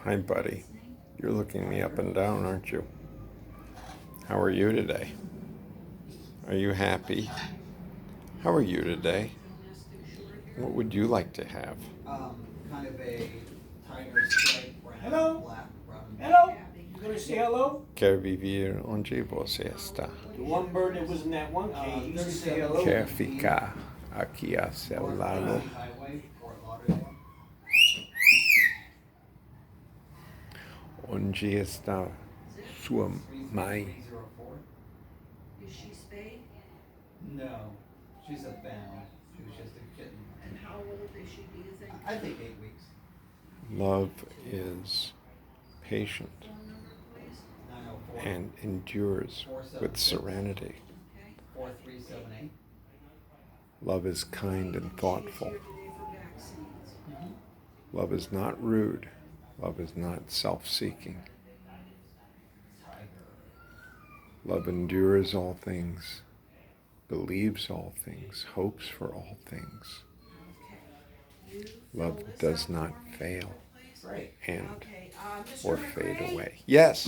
Hi, buddy. You're looking me up and down, aren't you? How are you today? Are you happy? How are you today? What would you like to have? Kind of a tiger stripe brown, Hello? black, brown. Hello? You gonna say hello? Quer viver onde você está? The one bird that was in that one cage used to say hello. Quer ficar aqui a seu lado? Highway, Fort Lauderdale. Onde está sua mãe? 30304. Is she spayed? No, she's a found. She was just a kitten. And how old is she, do you think? I think 8 weeks. Love is patient Phone number, please? 904 and endures with serenity. Okay. 4378. Love is kind and thoughtful. She's here today for vaccines. Love is not rude. Love is not self-seeking. Tiger. Love endures all things, believes all things, hopes for all things. Okay. You Love fill this does out not for me, fail Great. and Okay, or Mr. fade McRae? away. Yes.